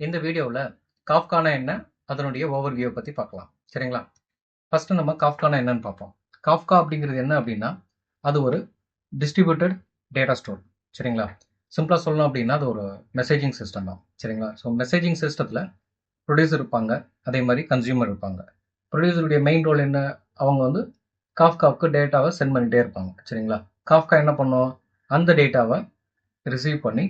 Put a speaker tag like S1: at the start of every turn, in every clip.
S1: இந்த வீடியோவில் காஃப்கானா என்ன அதனுடைய ஓவர்வியூ பற்றி பார்க்கலாம். சரிங்களா? ஃபஸ்ட்டு நம்ம காஃப்கானா என்னன்னு பார்ப்போம். காஃப்கா அப்படிங்கிறது என்ன அப்படின்னா, அது ஒரு டிஸ்ட்ரிபியூட்டட் டேட்டா ஸ்டோர். சரிங்களா? சிம்பிளாக சொல்லணும் அப்படின்னா அது ஒரு மெசேஜிங் சிஸ்டம் தான். சரிங்களா? ஸோ மெசேஜிங் சிஸ்டத்தில் ப்ரொடியூசர் இருப்பாங்க, அதே மாதிரி கன்சியூமர் இருப்பாங்க. ப்ரொடியூசருடைய மெயின் ரோல் என்ன? அவங்க வந்து காஃப்காவுக்கு டேட்டாவை சென்ட் பண்ணிகிட்டே இருப்பாங்க. சரிங்களா? காஃப்கா என்ன பண்ணும்? அந்த டேட்டாவை ரிசீவ் பண்ணி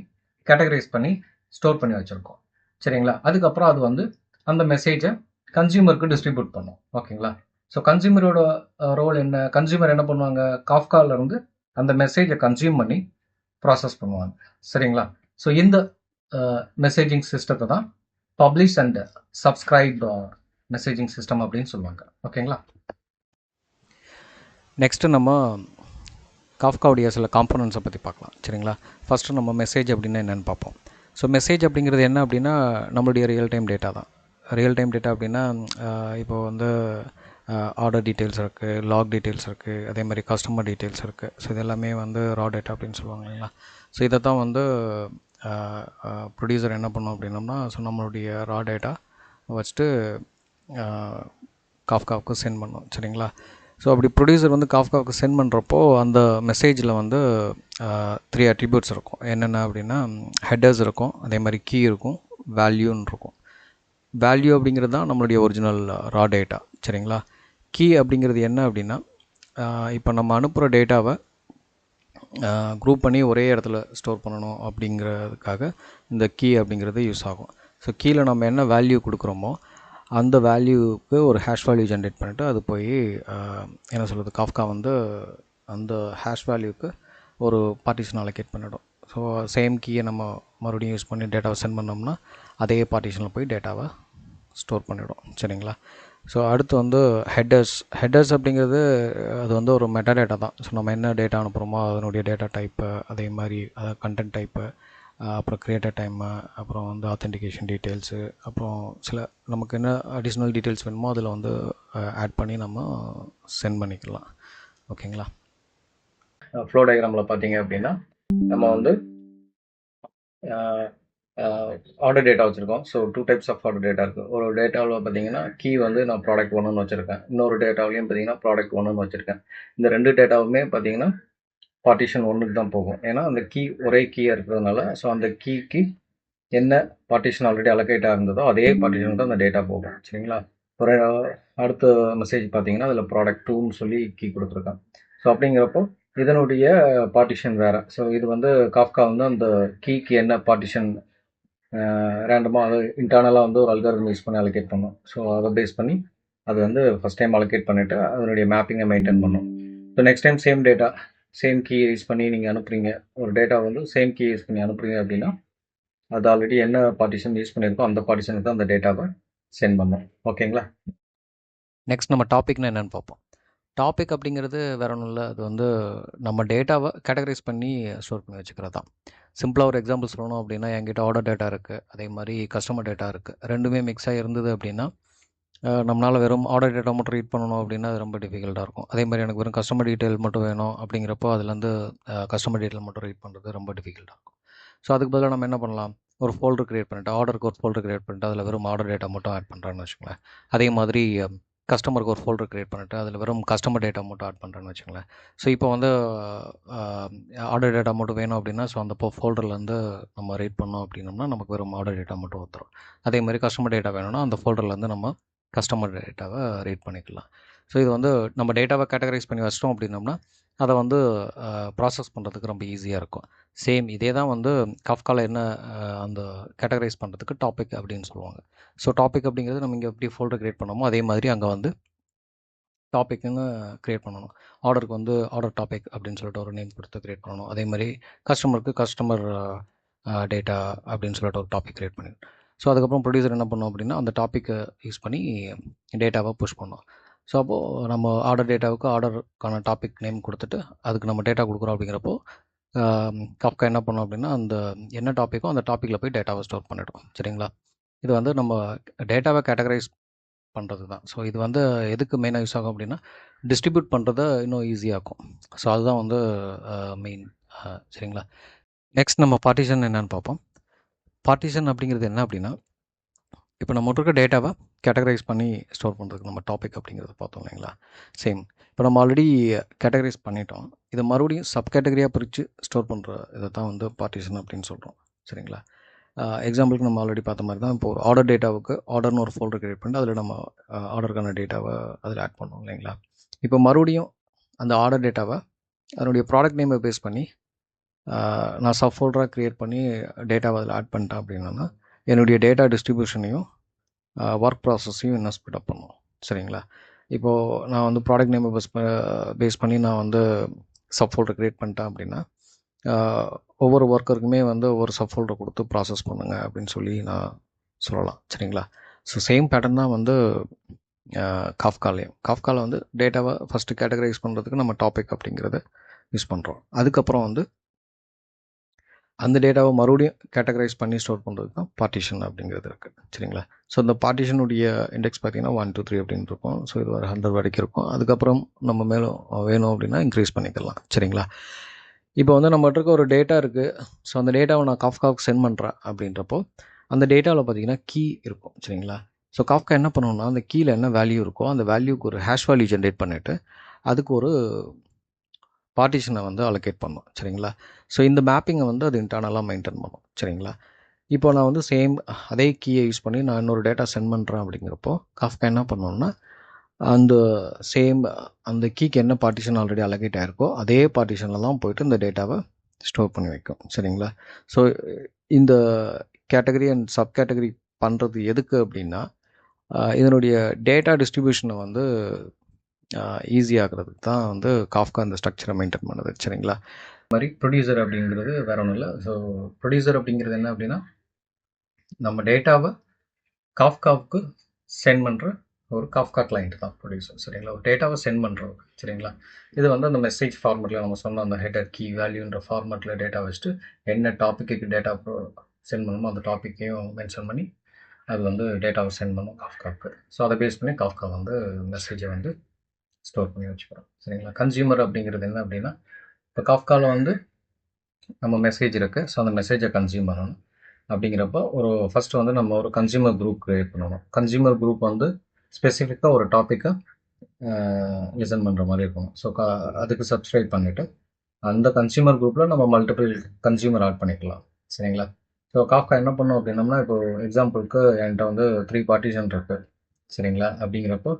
S1: கேட்டகரைஸ் பண்ணி ஸ்டோர் பண்ணி வச்சுருக்கோம். சரிங்களா? அதுக்கப்புறம் அது வந்து அந்த மெசேஜை கன்சியூமருக்கு டிஸ்ட்ரிபியூட் பண்ணும். ஓகேங்களா? ஸோ கன்சியூமரோட ரோல் என்ன? கன்சியூமர் என்ன பண்ணுவாங்க? காஃப்காலேருந்து அந்த மெசேஜை கன்சியூம் பண்ணி ப்ராசஸ் பண்ணுவாங்க. சரிங்களா? ஸோ இந்த மெசேஜிங் சிஸ்டத்தை தான் publish and subscribe messaging system அப்படின்னு சொல்லுவாங்க. ஓகேங்களா? நெக்ஸ்ட்டு நம்ம காஃப்காவுடைய சில காம்போனன்ட்ஸை பற்றி பார்க்கலாம். சரிங்களா? ஃபஸ்ட்டு நம்ம மெசேஜ் அப்படின்னா என்னென்னு பார்ப்போம். ஸோ மெசேஜ் அப்படிங்கிறது என்ன அப்படின்னா நம்மளுடைய ரியல் டைம் டேட்டா தான். ரியல் டைம் டேட்டா அப்படின்னா இப்போ வந்து ஆர்டர் டீட்டெயில்ஸ் இருக்குது, லாக் டீட்டெயில்ஸ் இருக்குது, அதே மாதிரி கஸ்டமர் டீட்டெயில்ஸ் இருக்குது. ஸோ இது எல்லாமே வந்து ரா டேட்டா அப்படின்னு சொல்லுவாங்க இல்லைங்களா? ஸோ இதை தான் வந்து ப்ரொடியூசர் என்ன பண்ணோம் அப்படின்னோம்னா, ஸோ நம்மளுடைய ரா டேட்டா வச்சுட்டு காஃப்காவுக்கு சென்ட் பண்ணோம். சரிங்களா? ஸோ அப்படி ப்ரொடியூசர் வந்து காஃப்காவுக்கு சென்ட் பண்ணுறப்போ அந்த மெசேஜில் வந்து 3 அட்ரிபியூட்ஸ் இருக்கும். என்னென்ன அப்படின்னா ஹெட்டர்ஸ் இருக்கும், அதே மாதிரி கீ இருக்கும், வேல்யூன்னு இருக்கும். வேல்யூ அப்படிங்கிறது தான் நம்மளுடைய ஒரிஜினல் ரா டேட்டா. சரிங்களா? கீ அப்படிங்கிறது என்ன அப்படின்னா இப்போ நம்ம அனுப்புகிற டேட்டாவை குரூப் பண்ணி ஒரே இடத்துல ஸ்டோர் பண்ணணும் அப்படிங்கிறதுக்காக இந்த கீ அப்படிங்கிறது யூஸ் ஆகும். ஸோ கீழே நம்ம என்ன வேல்யூ கொடுக்குறோமோ அந்த வேல்யூவுக்கு ஒரு ஹேஷ் வேல்யூ ஜென்ரேட் பண்ணிவிட்டு அது போய் என்ன சொல்கிறது, காஃப்கா வந்து அந்த ஹேஷ் வேல்யூவுக்கு ஒரு பார்ட்டிஷன் அலோகேட் பண்ணிவிடும். ஸோ சேம் கீயை நம்ம மறுபடியும் யூஸ் பண்ணி டேட்டாவை சென்ட் பண்ணோம்னா அதே பார்ட்டிஷனில் போய் டேட்டாவை ஸ்டோர் பண்ணிவிடும். சரிங்களா? ஸோ அடுத்து வந்து ஹெட்டர்ஸ் அப்படிங்கிறது அது வந்து ஒரு மெட்டா டேட்டா தான். ஸோ நம்ம என்ன டேட்டா அனுப்புகிறோமோ அதனுடைய டேட்டா டைப்பு, அதே மாதிரி கண்டென்ட் டைப்பு, அப்புறம் கிரியேட்டர் டைமு, அப்புறம் வந்து ஆத்தென்டிகேஷன் டீட்டெயில்ஸு, அப்புறம் சில நமக்கு என்ன அடிஷ்னல் டீட்டெயில்ஸ் வேணுமோ அதில் வந்து ஆட் பண்ணி நம்ம சென்ட் பண்ணிக்கலாம். ஓகேங்களா? ஃப்ளோ டயக்ராமில் பார்த்தீங்க அப்படின்னா நம்ம வந்து ஆர்டர் டேட்டா வச்சுருக்கோம். So 2 types of order data இருக்குது. ஒரு டேட்டாவில் பார்த்தீங்கன்னா கீ வந்து நான் ப்ராடக்ட் 1ன்னு வச்சுருக்கேன். இன்னொரு டேட்டாவிலையும் பார்த்தீங்கன்னா ப்ராடக்ட் 1ன்னு வச்சுருக்கேன். இந்த 2 டேட்டாவுமே பார்த்தீங்கன்னா பார்ட்டிஷன் 1க்கு தான் போகும். ஏன்னா அந்த கீ ஒரே கீயாக இருக்கிறதுனால ஸோ அந்த கீக்கு என்ன பார்ட்டிஷன் ஆல்ரெடி அலோகேட் ஆகிருந்ததோ அதே பார்ட்டிஷனுக்கு தான் அந்த டேட்டா போகும். சரிங்களா? ஒரு அடுத்த மெசேஜ் பார்த்தீங்கன்னா அதில் ப்ராடக்ட் 2ன்னு சொல்லி கீ கொடுத்துருக்கேன். ஸோ அப்படிங்கிறப்போ இதனுடைய பார்ட்டிஷன் வேறு. ஸோ இது வந்து காஃப்கா வந்து அந்த கீக்கு என்ன பார்ட்டிஷன் ரேண்டமாக அது இன்டர்னலாக வந்து ஒரு அல்காரிதம் யூஸ் பண்ணி அலோகேட் பண்ணும். ஸோ அதை பேஸ் பண்ணி அது வந்து ஃபஸ்ட் டைம் அலோகேட் பண்ணிவிட்டு அதனுடைய மேப்பிங்கை மெயின்டைன் பண்ணும். So next time same data same key use பண்ணி நீங்கள் அனுப்புகிறீங்க, ஒரு டேட்டா வந்து சேம் கீ யூஸ் பண்ணி அனுப்புகிறீங்க அப்படின்னா அது ஆல்ரெடி என்ன பார்ட்டிஷன் யூஸ் பண்ணியிருக்கோ அந்த பார்ட்டிஷனுக்கு தான் அந்த டேட்டாவை சென்ட் பண்ணும். ஓகேங்களா? நெக்ஸ்ட் நம்ம டாபிக்னா என்னென்னு பார்ப்போம். டாபிக் அப்படிங்கிறது வேற ஒன்றும் இல்லை, அது வந்து நம்ம டேட்டாவை கேட்டகரைஸ் பண்ணி ஸ்டோர் பண்ணி வச்சுக்கிறது தான். சிம்பிளாக ஒரு எக்ஸாம்பிள் சொல்லணும் அப்படின்னா என்கிட்ட ஆர்டர் டேட்டா இருக்குது, அதே மாதிரி கஸ்டமர் டேட்டா இருக்குது. ரெண்டுமே மிக்ஸாக இருந்தது அப்படின்னா நம்மளால் வெறும் ஆர்டர் டேட்டா மட்டும் ரீட் பண்ணணும் அப்படின்னா அது ரொம்ப டிஃபிகல்ட்டாக இருக்கும். அதே மாதிரி எனக்கு வெறும் கஸ்டமர் டீட்டெயில் மட்டும் வேணும் அப்படிங்கிறப்போ அதுலேருந்து கஸ்டமர் டீட்டெயில் மட்டும் ரீட் பண்ணுறது ரொம்ப டிஃபிகல்ட்டாக இருக்கும். ஸோ அதுக்கு பதிலாக நம்ம என்ன பண்ணலாம், ஒரு ஃபோல்டர் க்ரியேட் பண்ணிவிட்டு ஆர்டருக்கு ஒரு ஃபோல்டர் க்ரியேட் பண்ணிட்டு அதில் வெறும் ஆர்டர் டேட்டா மட்டும் ஆட் பண்ணுறேன்னு வச்சுக்கோங்களேன். அதே மாதிரி கஸ்டமருக்கு ஒரு ஃபோல்டர் க்ரியேட் பண்ணிவிட்டு அதில் வெறும் கஸ்டமர் டேட்டா மட்டும் ஆட் பண்ணுறேன்னு வச்சுக்கோங்களேன். ஸோ இப்போ வந்து ஆர்டர் டேட்டா மட்டும் வேணும் அப்படின்னா ஸோ அந்த ஃபோல்டர்லேருந்து நம்ம ரீட் பண்ணோம் அப்படின்னோம்னா நமக்கு வெறும் ஆர்டர் டேட்டா மட்டும் வந்துடும். அதே மாதிரி கஸ்டமர் டேட்டா வேணும்னா அந்த ஃபோல்டர்லேருந்து நம்ம கஸ்டமர் டேட்டாவை ரீட் பண்ணிக்கலாம். ஸோ இது வந்து நம்ம டேட்டாவை கேட்டகரைஸ் பண்ணி வச்சிட்டோம் அப்படின்னோம்னா அதை வந்து ப்ராசஸ் பண்ணுறதுக்கு ரொம்ப ஈஸியாக இருக்கும். சேம் இதே தான் வந்து காஃப்கால என்ன அந்த கேட்டகரைஸ் பண்ணுறதுக்கு டாபிக் அப்படின்னு சொல்லுவாங்க. ஸோ டாபிக் அப்படிங்கிறது நம்ம இங்கே எப்படி ஃபோல்டர் க்ரியேட் பண்ணோமோ அதே மாதிரி அங்கே வந்து டாபிக்னு க்ரியேட் பண்ணணும். ஆர்டருக்கு வந்து ஆர்டர் டாபிக் அப்படின்னு சொல்லிட்டு ஒரு நேம் கொடுத்து க்ரியேட் பண்ணணும். அதே மாதிரி கஸ்டமருக்கு கஸ்டமர் டேட்டா அப்படின்னு சொல்லிட்டு ஒரு டாபிக் க்ரியேட் பண்ணிடணும். ஸோ அதுக்கப்புறம் ப்ரொடியூசர் என்ன பண்ணோம் அப்படின்னா அந்த டாப்பிக்கை யூஸ் பண்ணி டேட்டாவை புஷ் பண்ணோம். ஸோ அப்போது நம்ம ஆர்டர் டேட்டாவுக்கு ஆர்டருக்கான டாபிக் நேம் கொடுத்துட்டு அதுக்கு நம்ம டேட்டா கொடுக்குறோம் அப்படிங்கிறப்போ காஃப்கா என்ன பண்ணோம் அப்படின்னா அந்த என்ன டாப்பிக்கோ அந்த டாப்பிக்கில் போய் டேட்டாவை ஸ்டோர் பண்ணிடும். சரிங்களா? இது வந்து நம்ம டேட்டாவை கேட்டகரைஸ் பண்ணுறது தான். ஸோ இது வந்து எதுக்கு மெயினாக யூஸ் ஆகும் அப்படின்னா டிஸ்ட்ரிபியூட் பண்ணுறத இன்னும் ஈஸியாகும். ஸோ அதுதான் வந்து மெயின். சரிங்களா? நெக்ஸ்ட் நம்ம பார்ட்டிஷன் என்னென்னு பார்ப்போம். பார்ட்டிஷன் அப்படிங்கிறது என்ன அப்படின்னா இப்போ நம்மகிட்ட இருக்க டேட்டாவை கேட்டகரைஸ் பண்ணி ஸ்டோர் பண்ணுறதுக்கு நம்ம டாபிக் அப்படிங்கிறத பார்த்தோம் இல்லைங்களா? சேம். இப்போ நம்ம ஆல்ரெடி கேட்டகரைஸ் பண்ணிட்டோம். இதை மறுபடியும் சப் கேட்டகரியாக பிரித்து ஸ்டோர் பண்ணுற இதை தான் வந்து பார்ட்டிஷன் அப்படின்னு சொல்கிறோம். சரிங்களா? எக்ஸாம்பிளுக்கு நம்ம ஆல்ரெடி பார்த்த மாதிரி தான் இப்போ ஒரு ஆர்டர் டேட்டாவுக்கு ஆர்டர்னு ஒரு ஃபோல்டர் கிரியேட் பண்ணி அதில் நம்ம ஆர்டருக்கான டேட்டாவை அதில் ஆட் பண்ணோம் இல்லைங்களா? இப்போ மறுபடியும் அந்த ஆர்டர் டேட்டாவை அதனுடைய ப்ராடக்ட் நேமை பேஸ் பண்ணி நான் சப் ஃபோல்டராக க்ரியேட் பண்ணி டேட்டாவை அதில் ஆட் பண்ணிட்டேன் அப்படின்னா என்னுடைய டேட்டா டிஸ்ட்ரிபியூஷனையும் ஒர்க் ப்ராசஸையும் இன்னும் ஸ்பீட் அப் பண்ணும். சரிங்களா? இப்போது நான் வந்து ப்ராடக்ட் நேமை பேஸ் பண்ணி நான் வந்து சப் ஃபோல்டர் க்ரியேட் பண்ணிட்டேன் அப்படின்னா ஒவ்வொரு ஒர்க்கருக்குமே வந்து ஒவ்வொரு சப் ஃபோல்டர் கொடுத்து ப்ராசஸ் பண்ணுங்க அப்படின்னு சொல்லி நான் சொல்லலாம். சரிங்களா? ஸோ சேம் பேட்டர்ன் தான் வந்து காஃப்காவில் வந்து டேட்டாவை ஃபஸ்ட்டு கேட்டகரைஸ் பண்ணுறதுக்கு நம்ம டாபிக் அப்படிங்கிறத யூஸ் பண்ணுறோம். அதுக்கப்புறம் வந்து அந்த டேட்டாவை மறுபடியும் கேட்டகரைஸ் பண்ணி ஸ்டோர் பண்ணுறதுக்கு தான் பார்ட்டிஷன் அப்படிங்கிறது இருக்குது. சரிங்களா? ஸோ இந்த பார்ட்டிஷனுடைய இண்டெக்ஸ் பார்த்திங்கன்னா 1 2 3 அப்படின்னு இருக்கும். ஸோ இது ஒரு 100 வரைக்கும் இருக்கும். அதுக்கப்புறம் நம்ம மேலும் வேணும் அப்படின்னா இன்க்ரீஸ் பண்ணிக்கலாம். சரிங்களா? இப்போ வந்து நம்மகிட்ட இருக்க ஒரு டேட்டா இருக்குது. ஸோ அந்த டேட்டாவை நான் காஃப்காவுக்கு சென்ட் பண்ணுறேன் அப்படின்றப்போ அந்த டேட்டாவில் பார்த்திங்கன்னா கீ இருக்கும். சரிங்களா? ஸோ காஃப்கா என்ன பண்ணணும்னா அந்த கீயில் என்ன வேல்யூ இருக்கோ அந்த வேல்யூக்கு ஒரு ஹேஷ் வேல்யூ ஜென்ரேட் பண்ணிவிட்டு அதுக்கு ஒரு பார்ட்டிஷனை வந்து அலோகேட் பண்ணோம். சரிங்களா? ஸோ இந்த மேப்பிங்கை வந்து அது இன்டர்னலாக மெயின்டைன் பண்ணும். சரிங்களா? இப்போ நான் வந்து சேம் அதே கீயை யூஸ் பண்ணி நான் இன்னொரு டேட்டா சென்ட் பண்ணுறேன் அப்படிங்கிறப்போ காஃப்கா என்ன பண்ணணும்னா அந்த சேம் அந்த கீக்கு என்ன பார்ட்டிஷன் ஆல்ரெடி அலோகேட் ஆகிருக்கோ அதே பார்ட்டிஷனில் தான் போய்ட்டு இந்த டேட்டாவை ஸ்டோர் பண்ணி வைக்கும். சரிங்களா? ஸோ இந்த கேட்டகரி அண்ட் சப் கேட்டகரி பண்ணுறது எதுக்கு அப்படின்னா இதனுடைய டேட்டா டிஸ்ட்ரிபியூஷனை வந்து ஈஸியாகிறதுக்கு தான் வந்து காஃப்கா அந்த ஸ்ட்ரக்சரை மெயின்டைன் பண்ணுது. சரிங்களா? மாதிரி ப்ரொடியூசர் அப்படிங்கிறது வேற ஒன்றும் இல்லை. ஸோ ப்ரொடியூசர் அப்படிங்கிறது என்ன அப்படின்னா நம்ம டேட்டாவை காஃப்காவுக்கு சென்ட் பண்ணுற ஒரு காஃப்கா கிளைண்ட் தான் ப்ரொடியூசர். சரிங்களா? ஒரு டேட்டாவை சென்ட் பண்ணுறோம். சரிங்களா? இது வந்து அந்த மெசேஜ் ஃபார்மெட்டில் நம்ம சொன்ன அந்த ஹெடர் கீ வேல்யூன்ற ஃபார்மெட்டில் டேட்டா வச்சுட்டு என்ன டாப்பிக்கு டேட்டா சென்ட் பண்ணணுமோ அந்த டாப்பிக்கையும் மென்ஷன் பண்ணி அது வந்து டேட்டாவை சென்ட் பண்ணும் காஃப்காவுக்கு. ஸோ அதை பேஸ் பண்ணி காஃப்கா வந்து மெசேஜை வந்து ஸ்டோர் பண்ணி வச்சுக்கிறோம். சரிங்களா? கன்சியூமர் அப்படிங்கிறது என்ன அப்படின்னா இப்போ காஃப்காவில் வந்து நம்ம மெசேஜ் இருக்குது. ஸோ அந்த மெசேஜை கன்சியூம் பண்ணணும் அப்படிங்கிறப்போ ஃபஸ்ட்டு வந்து நம்ம ஒரு கன்சியூமர் குரூப் க்ரியேட் பண்ணணும். கன்சியூமர் குரூப் வந்து ஸ்பெசிஃபிக்காக ஒரு டாப்பிக்கை லிசன் பண்ணுற மாதிரி இருக்கணும். ஸோ அதுக்கு சப்ஸ்கிரைப் பண்ணிவிட்டு அந்த கன்சியூமர் குரூப்பில் நம்ம மல்டிபிள் கன்சியூமர் ஆட் பண்ணிக்கலாம். சரிங்களா? ஸோ காஃப்கா என்ன பண்ணோம் அப்படின்னம்னா இப்போ எக்ஸாம்பிளுக்கு என்கிட்ட வந்து 3 பார்ட்டிஷன் இருக்குது. சரிங்களா? அப்படிங்கிறப்போ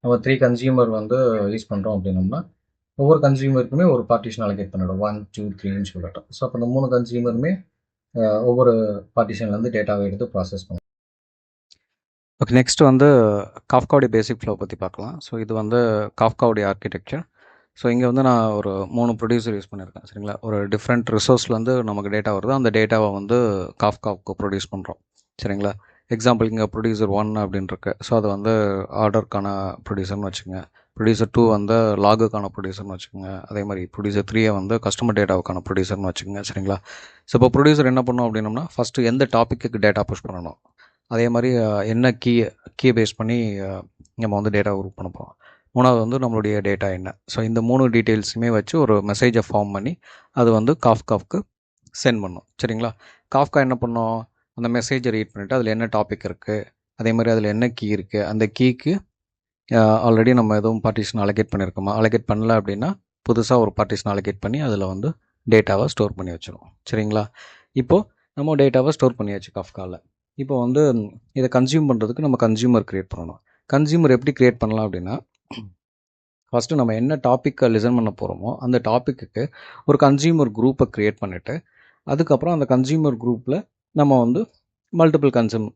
S1: நம்ம 3 கன்சியூமர் வந்து யூஸ் பண்ணுறோம் அப்படின்னம்னா ஒவ்வொரு கன்சியூமருக்குமே ஒரு பார்ட்டிஷன் அலோகேட் பண்ணிவிடும். 1 2 3ன்னு சொல்லிட்டோம். ஸோ அப்போ இந்த 3 கன்சியூமருமே ஒவ்வொரு பார்ட்டிஷன்லேருந்து டேட்டாவை எடுத்து ப்ராசஸ் பண்ணும். ஓகே, நெக்ஸ்ட் வந்து காஃப்காவுடைய பேசிக் ஃப்ளோ பற்றி பார்க்கலாம். ஸோ இது வந்து காஃப்காவுடைய ஆர்கிடெக்சர். ஸோ இங்கே வந்து நான் ஒரு 3 ப்ரொடியூசர் யூஸ் பண்ணியிருக்கேன். சரிங்களா? ஒரு டிஃப்ரெண்ட் ரிசோர்ஸ்லேருந்து நமக்கு டேட்டா வருது. அந்த டேட்டாவை வந்து காஃப்காவுக்கு ப்ரொடியூஸ் பண்ணுறோம். சரிங்களா? எக்ஸாம்பிள் இங்கே ப்ரொடியூசர் 1 அப்படின்னு இருக்கு. ஸோ அது வந்து ஆர்டருக்கான ப்ரொடியூசர்னு வச்சுக்கோங்க. ப்ரொடியூசர் 2 வந்து லாகுக்கான ப்ரொடியூசர்னு வச்சுக்கோங்க. அதே மாதிரி ப்ரொடியூசர் 3 வந்து கஸ்டமர் டேட்டாவுக்கான ப்ரொடியூசர்னு வச்சுக்கோங்க. சரிங்களா? ஸோ இப்போ ப்ரொடியூசர் என்ன பண்ணணும் அப்படின்னோம்னா ஃபஸ்ட்டு எந்த டாப்பிக்கு டேட்டா புஷ் பண்ணணும், அதே மாதிரி என்ன கீயை பேஸ் பண்ணி நம்ம வந்து டேட்டா குரூப் பண்ண போகிறோம், மூணாவது வந்து நம்மளுடைய டேட்டா என்ன. ஸோ இந்த 3 டீட்டெயில்ஸுமே வச்சு ஒரு மெசேஜை ஃபார்ம் பண்ணி அது வந்து காஃப்காவுக்கு சென்ட் பண்ணோம். சரிங்களா? காஃப்கா என்ன பண்ணோம், அந்த மெசேஜை ரீட் பண்ணிவிட்டு அதில் என்ன டாபிக் இருக்குது, அதே மாதிரி அதில் என்ன கீ இருக்குது, அந்த கீக்கு ஆல்ரெடி நம்ம எதுவும் பார்ட்டிஷன் அலோகேட் பண்ணியிருக்கோமா, அலோகேட் பண்ணல அப்படின்னா புதுசாக ஒரு பார்ட்டிஷன் அலோகேட் பண்ணி அதில் வந்து டேட்டாவை ஸ்டோர் பண்ணி வச்சிடும். சரிங்களா? இப்போது நம்ம டேட்டாவை ஸ்டோர் பண்ணியாச்சு காஃப்காவில். இப்போ வந்து இதை கன்சியூம் பண்ணுறதுக்கு நம்ம கன்சியூமர் க்ரியேட் பண்ணணும். கன்சியூமர் எப்படி க்ரியேட் பண்ணலாம் அப்படின்னா ஃபஸ்ட்டு நம்ம என்ன டாப்பிக்கை லிசன் பண்ண போகிறோமோ அந்த டாப்பிக்கு ஒரு கன்சியூமர் குரூப்பை க்ரியேட் பண்ணிவிட்டு அதுக்கப்புறம் அந்த கன்சியூமர் குரூப்பில் நம்ம வந்து மல்டிபிள்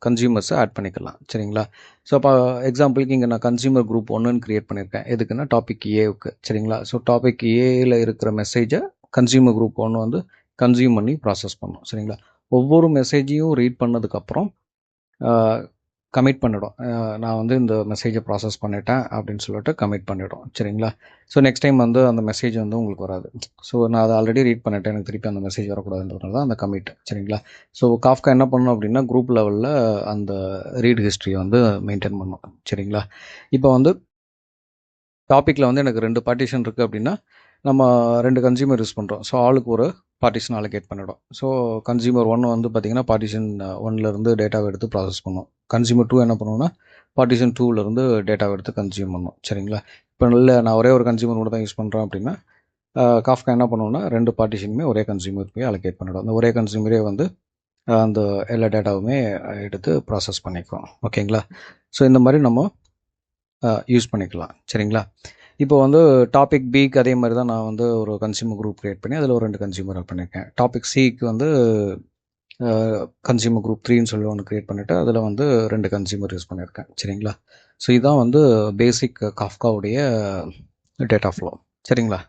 S1: கன்சியூமர்ஸை ஆட் பண்ணிக்கலாம். சரிங்களா? ஸோ அப்போ எக்ஸாம்பிளுக்கு இங்கே நான் கன்சியூமர் குரூப் 1ன்னு க்ரியேட் பண்ணியிருக்கேன். எதுக்குன்னா டாபிக் ஏவுக்கு. சரிங்களா? ஸோ டாபிக் ஏயில் இருக்கிற மெசேஜை கன்சியூமர் குரூப் 1 வந்து கன்சியூம் பண்ணி ப்ராசஸ் பண்ணணும். சரிங்களா? ஒவ்வொரு மெசேஜையும் ரீட் பண்ணதுக்கப்புறம் கமிட் பண்ணிடும். நான் வந்து இந்த மெசேஜை ப்ராசஸ் பண்ணிட்டேன் அப்படின்னு சொல்லிட்டு கமிட் பண்ணிவிடும். சரிங்களா? ஸோ நெக்ஸ்ட் டைம் வந்து அந்த மெசேஜ் வந்து உங்களுக்கு வராது. ஸோ நான் அதை ஆல்ரெடி ரீட் பண்ணிட்டேன், எனக்கு திருப்பி அந்த மெசேஜ் வரக்கூடாதுன்றதுனால தான் அந்த கமிட். சரிங்களா? ஸோ காஃப்கா என்ன பண்ணணும் அப்படின்னா குரூப் லெவலில் அந்த ரீட் ஹிஸ்ட்ரியை வந்து மெயின்டைன் பண்ணணும். சரிங்களா? இப்போ வந்து டாப்பிக்கில் வந்து எனக்கு 2 பார்ட்டிஷன் இருக்குது அப்படின்னா நம்ம 2 கன்சியூமர் யூஸ் பண்ணுறோம். ஸோ ஆளுக்கு ஒரு பார்ட்டிஷன் அலோகேட் பண்ணிடும். ஸோ கன்சியூமர் 1 வந்து பார்த்திங்கன்னா பார்ட்டிஷன் 1லேருந்து டேட்டாவை எடுத்து ப்ராசஸ் பண்ணும். கன்சியூமர் 2 என்ன பண்ணுவோம்னா பார்ட்டிஷன் 2லேருந்து டேட்டாவை எடுத்து கன்சியூம் பண்ணும். சரிங்களா? இப்போ நான் ஒரே ஒரு கன்சியூமர் மட்டும் தான் யூஸ் பண்ணுறேன் அப்படின்னா காஃப்கா என்ன பண்ணுவோம்னா 2 பார்ட்டிஷனுமே ஒரே கன்சியூமர் போய் அலோகேட் பண்ணிடும். அந்த ஒரே கன்சியூமரே வந்து அந்த எல்லா டேட்டாவுமே எடுத்து ப்ராசஸ் பண்ணிக்கும். ஓகேங்களா? ஸோ இந்த மாதிரி நம்ம யூஸ் பண்ணிக்கலாம். சரிங்களா? இப்போ வந்து டாபிக் பிக்கு அதே மாதிரி தான் நான் வந்து ஒரு கன்சியூமர் குரூப் க்ரியேட் பண்ணி அதில் ஒரு 2 கன்சியூமர் பண்ணியிருக்கேன். டாபிக் சிக்கு வந்து கன்சியூமர் குரூப் 3ன்னு சொல்லி ஒன்று க்ரியேட் பண்ணிவிட்டு அதில் வந்து 2 கன்சியூமர் யூஸ் பண்ணியிருக்கேன். சரிங்களா? ஸோ இதுதான் வந்து பேசிக் காஃப்காவுடைய டேட்டா ஃப்ளோ. சரிங்களா?